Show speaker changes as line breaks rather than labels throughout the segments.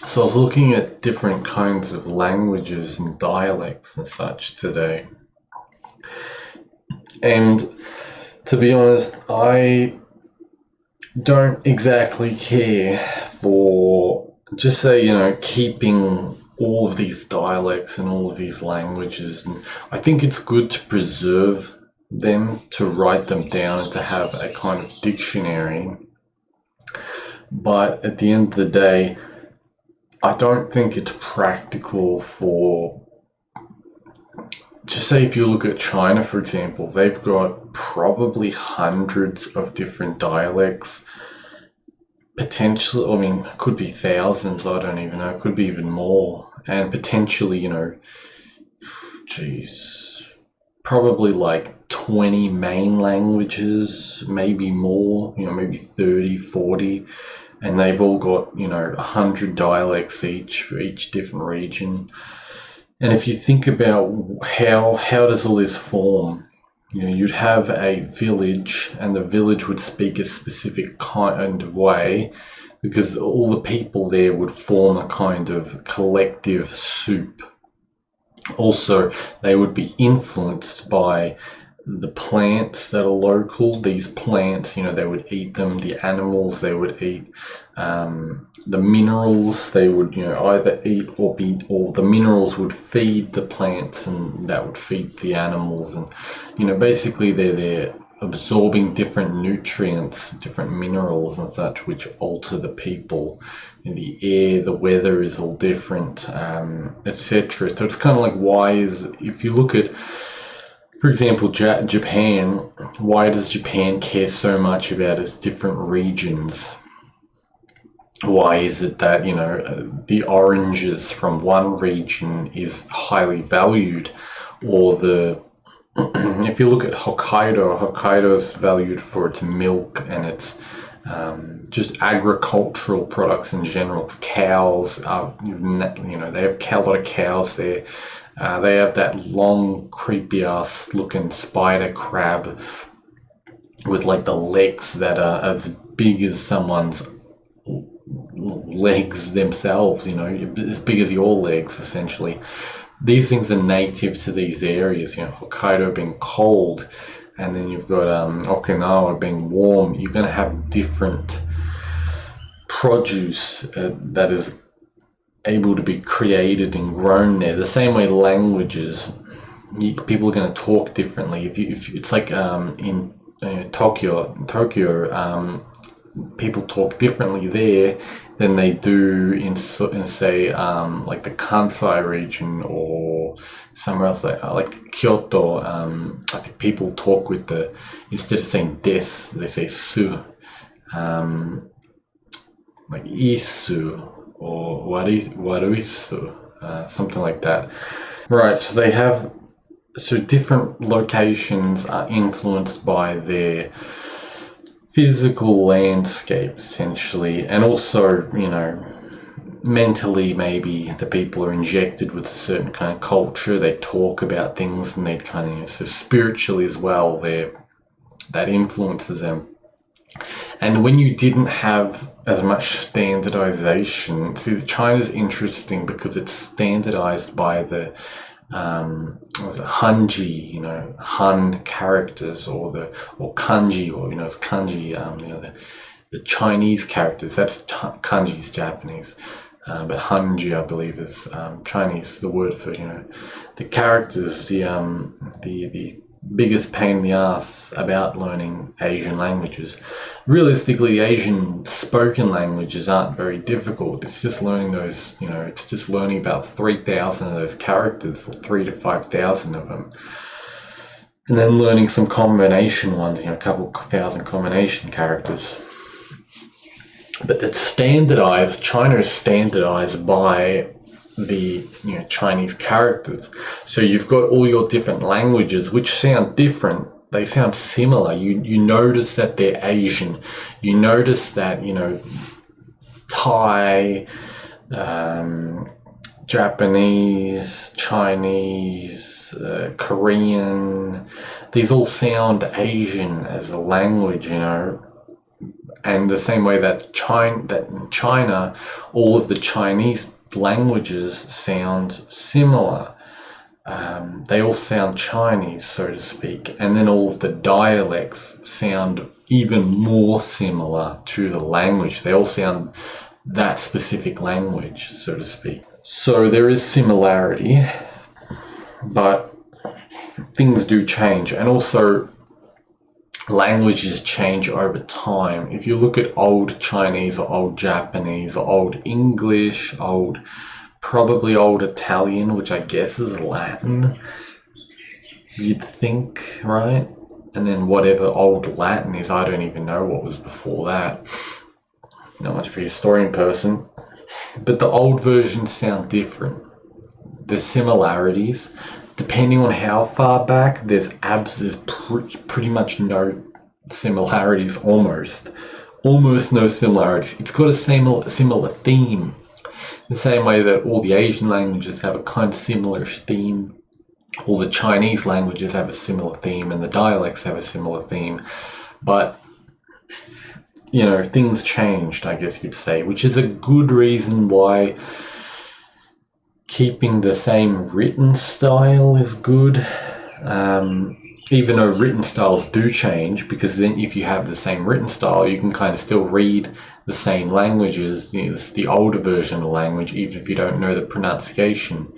So I was looking at different kinds of languages and dialects and such today. And to be honest, I don't exactly care for just say, keeping all of these dialects and all of these languages. And I think it's good to preserve them, to write them down, and to have a kind of dictionary. But at the end of the day, I don't think it's practical for, just say if you look at China, for example, they've got probably hundreds of different dialects. Potentially, I mean, it could be thousands, I don't even know, it could be even more. And potentially, geez, probably like 20 main languages, maybe more, maybe 30, 40. And they've all got, 100 dialects each for each different region. And if you think about how does all this form, you'd have a village, and the village would speak a specific kind of way, because all the people there would form a kind of collective soup. Also, they would be influenced by the plants that are local. These plants, they would eat them. The animals, they would eat. The minerals, they would, either eat or be, or the minerals would feed the plants, and that would feed the animals. And, basically they're absorbing different nutrients, different minerals and such, which alter the people. In the air, the weather is all different, etc. So it's kind of like, if you look at, for example, Japan, why does Japan care so much about its different regions? Why is it that, the oranges from one region is highly valued, or if you look at Hokkaido is valued for its milk and its just agricultural products in general. Cows, they have a lot of cows there. They have that long, creepy ass looking spider crab with like the legs that are as big as someone's legs themselves, as big as your legs essentially. These things are native to these areas, Hokkaido being cold, and then you've got Okinawa being warm. You're going to have different produce that is able to be created and grown there. The same way languages, people are going to talk differently. If it's like in Tokyo, people talk differently there than they do in say like the Kansai region or somewhere else like Kyoto. I think people talk with instead of saying des, they say su, like isu or waruisu, something like that. Right, so different locations are influenced by their physical landscape essentially, and also, mentally, maybe the people are injected with a certain kind of culture. They talk about things, and they kind of, so spiritually as well, that influences them. And when you didn't have as much standardization, see, China's interesting because it's standardized by the Hanji, Han characters, or kanji, or it's kanji, the Chinese characters. That's kanji's Japanese, but Hanji, I believe, is Chinese. The word for the characters. The biggest pain in the ass about learning Asian languages. Realistically, Asian spoken languages aren't very difficult. It's just learning those, it's just learning about 3,000 of those characters, or 3 to 5,000 of them. And then learning some combination ones, a couple thousand combination characters. But that's standardized. China is standardized by the Chinese characters. So you've got all your different languages which sound different. They sound similar. You notice that they're Asian. You notice that Thai, Japanese, Chinese, Korean, these all sound Asian as a language, And the same way that in China, all of the Chinese languages sound similar. They all sound Chinese, so to speak. And then all of the dialects sound even more similar to the language. They all sound that specific language, so to speak. So there is similarity, but things do change. And also, languages change over time. If you look at old Chinese or old Japanese or old English, probably old Italian, which I guess is Latin, you'd think, right? And then whatever old Latin is, I don't even know what was before that. Not much of a historian person. But the old versions sound different. There's similarities. Depending on how far back, there's pretty much no similarities, almost no similarities. It's got a similar theme. The same way that all the Asian languages have a kind of similar theme. All the Chinese languages have a similar theme, and the dialects have a similar theme. But, you know, things changed, I guess you'd say, which is a good reason why keeping the same written style is good. Even though written styles do change, because then if you have the same written style, you can kind of still read the same languages, the older version of the language, even if you don't know the pronunciation.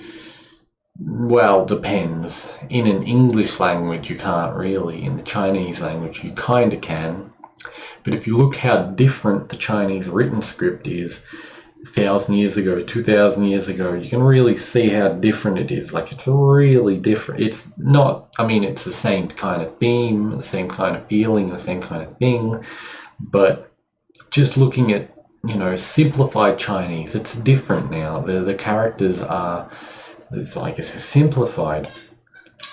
Well, depends. In an English language, you can't really. In the Chinese language, you kind of can. But if you look how different the Chinese written script is 1,000 years ago, 2,000 years ago, you can really see how different it is. Like, it's really different. It's not, I mean, it's the same kind of theme, the same kind of feeling, the same kind of thing. But just looking at, you know, simplified Chinese, it's different now. The characters are, I guess, simplified.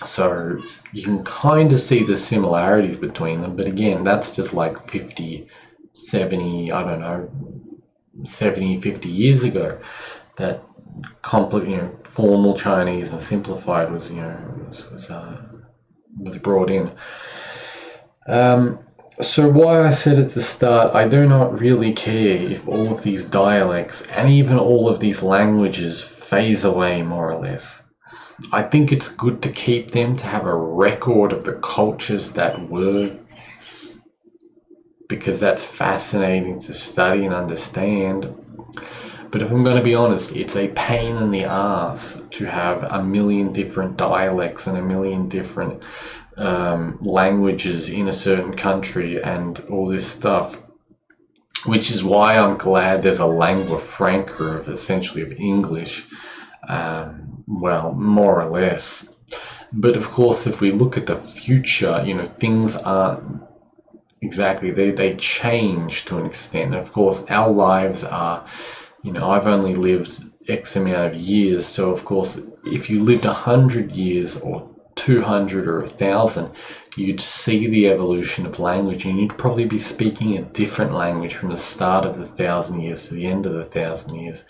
So you can kind of see the similarities between them. But again, that's just like 50, 70, I don't know, 70, 50 years ago, that formal Chinese and simplified was brought in. So why I said at the start, I do not really care if all of these dialects and even all of these languages phase away, more or less. I think it's good to keep them, to have a record of the cultures that were, because that's fascinating to study and understand. But if I'm going to be honest, it's a pain in the ass to have a million different dialects and a million different languages in a certain country and all this stuff, which is why I'm glad there's a lingua franca of essentially of English, well, more or less. But of course, if we look at the future, you know, things aren't exactly, they change to an extent. And of course, our lives are, you know, I've only lived X amount of years. So of course, if you lived 100 years or 200 or 1,000, you'd see the evolution of language, and you'd probably be speaking a different language from the start of the 1,000 years to the end of the 1,000 years.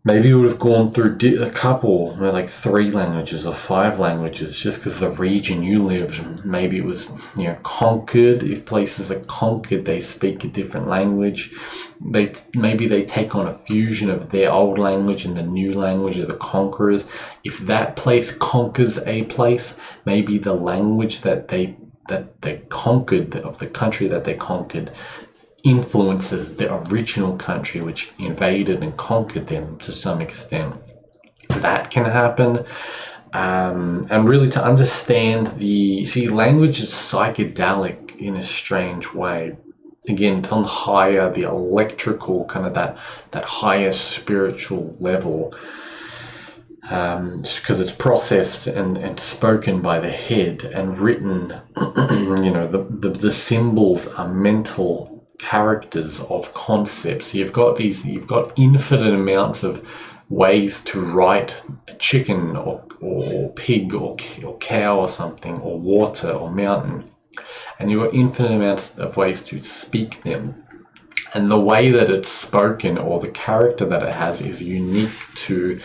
Maybe you would have gone through a couple, like 3 languages or 5 languages, just because the region you lived, maybe it was, you know, conquered. If places are conquered, they speak a different language. Maybe they take on a fusion of their old language and the new language of the conquerors. If that place conquers a place, maybe the language that they conquered, of the country that they conquered, influences the original country which invaded and conquered them to some extent. That can happen. And really, to understand language is psychedelic in a strange way. Again, it's on the electrical, kind of that higher spiritual level, because it's processed and spoken by the head and written. You know, the symbols are mental characters of concepts. You've got infinite amounts of ways to write a chicken or pig or cow or something, or water or mountain, and you've got infinite amounts of ways to speak them. and the way that it's spoken, or the character that it has, is unique to,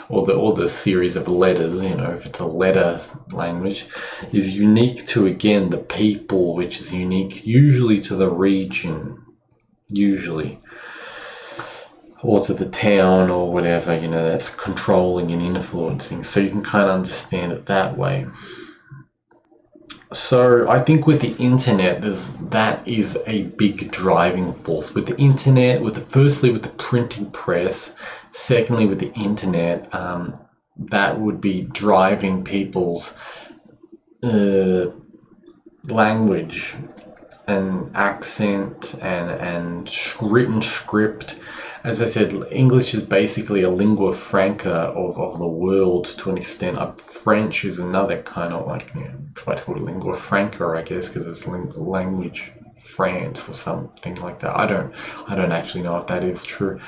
or the series of letters, if it's a letter language, is unique to, again, the people, which is unique usually to the region, usually, or to the town, or whatever, that's controlling and influencing. So you can kind of understand it that way. So I think with the internet, that is a big driving force. With the internet, firstly with the printing press, secondly with the internet, that would be driving people's language and accent and written script. As I said, English is basically a lingua franca of the world to an extent. French is another kind of like, that's why it's called lingua franca, I guess, because it's language France or something like that. I don't actually know if that is true.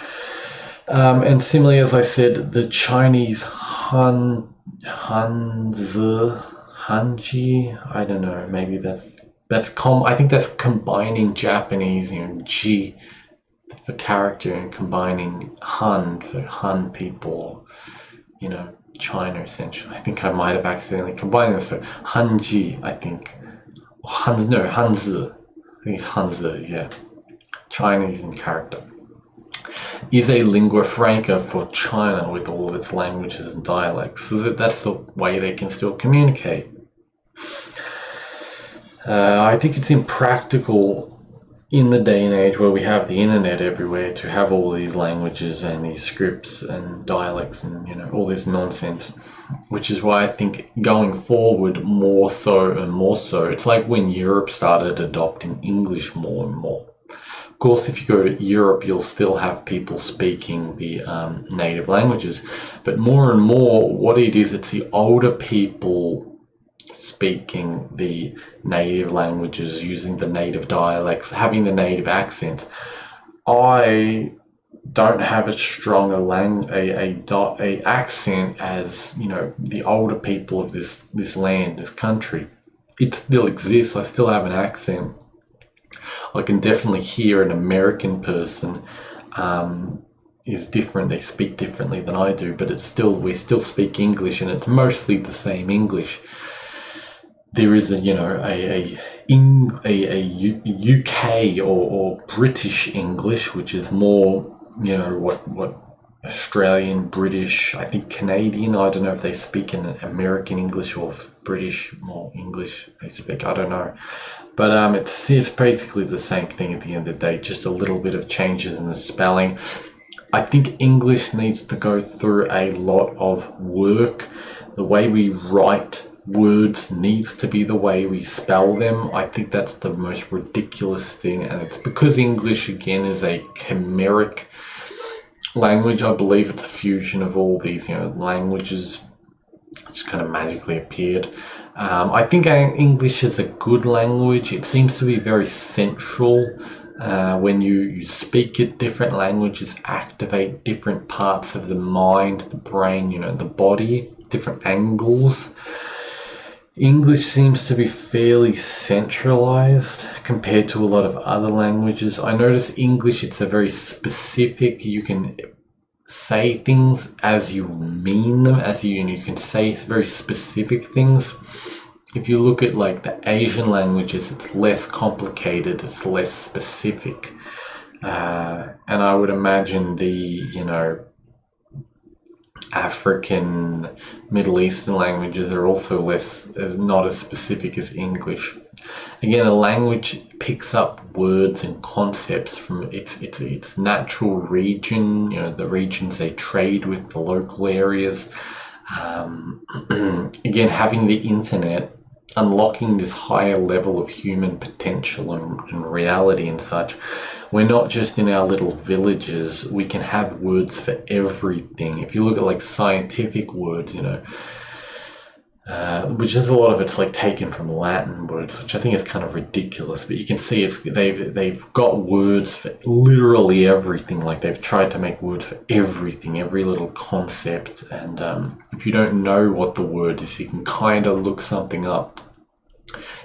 And similarly, as I said, the Chinese Hanzi, I don't know, maybe I think that's combining Japanese, Ji for character, and combining Han for Han people, China essentially. I think I might have accidentally combined them. So Hanji, I think. Hanzi. I think it's Hanzi, yeah. Chinese in character. Is a lingua franca for China with all of its languages and dialects. So that's the way they can still communicate. I think it's impractical in the day and age where we have the internet everywhere to have all these languages and these scripts and dialects and all this nonsense, which is why I think going forward more so and more so, it's like when Europe started adopting English more and more. Of course, if you go to Europe, you'll still have people speaking the native languages, but more and more what it is, it's the older people speaking the native languages, using the native dialects, having the native accents. I don't have as strong a accent as the older people of this land, this country. It still exists. I still have an accent. I can definitely hear an American person is different. They speak differently than I do, but we still speak English, and it's mostly the same English. There is a UK or British English, which is more what Australian, British, I think Canadian. I don't know if they speak in American English or British more English they speak. I don't know, but it's basically the same thing at the end of the day. Just a little bit of changes in the spelling. I think English needs to go through a lot of work. The way we write words needs to be the way we spell them. I think that's the most ridiculous thing, and it's because English again is a chimeric language. I believe it's a fusion of all these languages. It's kind of magically appeared. I think English is a good language. It seems to be very central. When you speak it, different languages activate different parts of the mind, the brain, the body, different angles. English seems to be fairly centralized compared to a lot of other languages. I notice English, it's a very specific, you can say things as you mean them, you can say very specific things. If you look at like the Asian languages, it's less complicated, it's less specific. And I would imagine the, African, Middle Eastern languages are also not as specific as English. Again, a language picks up words and concepts from its natural region, the regions they trade with, the local areas. Again, having the internet, unlocking this higher level of human potential and reality and such. We're not just in our little villages. We can have words for everything. If you look at like scientific words, which is a lot of it's like taken from Latin words, which I think is kind of ridiculous. But you can see they've got words for literally everything. Like they've tried to make words for everything, every little concept. And if you don't know what the word is, you can kind of look something up.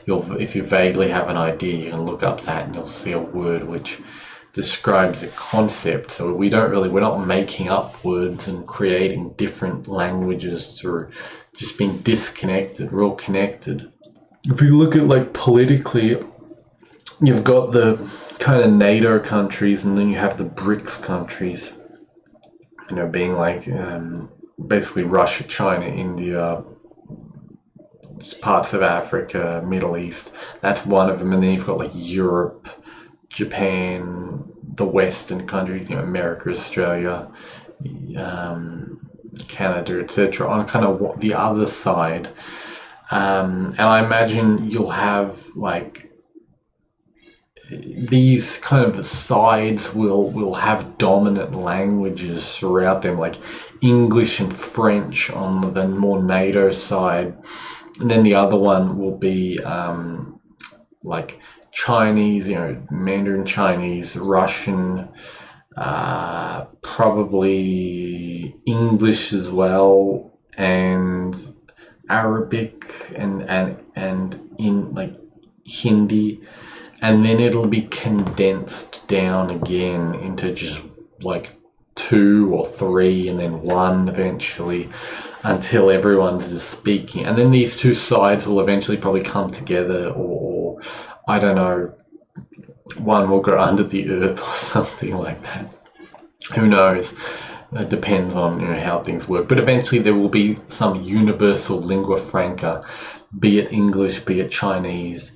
If you vaguely have an idea, you can look up that and you'll see a word which describes a concept. So we're not making up words and creating different languages through just being disconnected. We're all connected. If you look at like politically, you've got the kind of NATO countries, and then you have the BRICS countries, being like basically Russia, China, India, parts of Africa, Middle East. That's one of them. And then you've got like Europe, Japan, the Western countries, America, Australia, Canada, etc. on kind of the other side. And I imagine you'll have like these kind of sides will have dominant languages throughout them, like English and French on the more NATO side, and then the other one will be like Chinese, Mandarin Chinese, Russian, probably English as well, and Arabic, and in like Hindi. And then it'll be condensed down again into just like 2 or 3 and then 1 eventually, until everyone's just speaking. And then these two sides will eventually probably come together, or I don't know, one will go under the earth or something like that. Who knows? It depends on how things work. But eventually there will be some universal lingua franca, be it English, be it Chinese,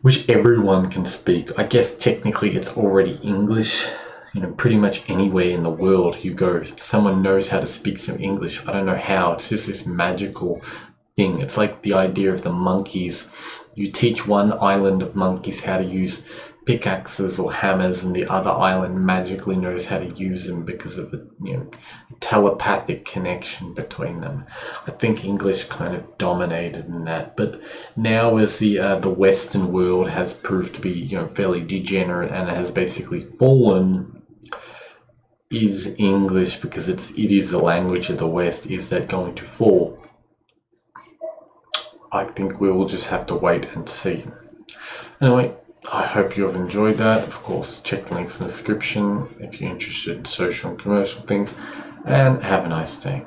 which everyone can speak. I guess technically it's already English. Pretty much anywhere in the world you go, someone knows how to speak some English. I don't know how. It's just this magical thing. It's like the idea of the monkeys. You teach one island of monkeys how to use pickaxes or hammers, and the other island magically knows how to use them because of the telepathic connection between them. I think English kind of dominated in that, but now as the Western world has proved to be fairly degenerate and has basically fallen, is English, because it is the language of the West, is that going to fall? I think we will just have to wait and see. Anyway, I hope you have enjoyed that. Of course, check the links in the description if you're interested in social and commercial things, and have a nice day.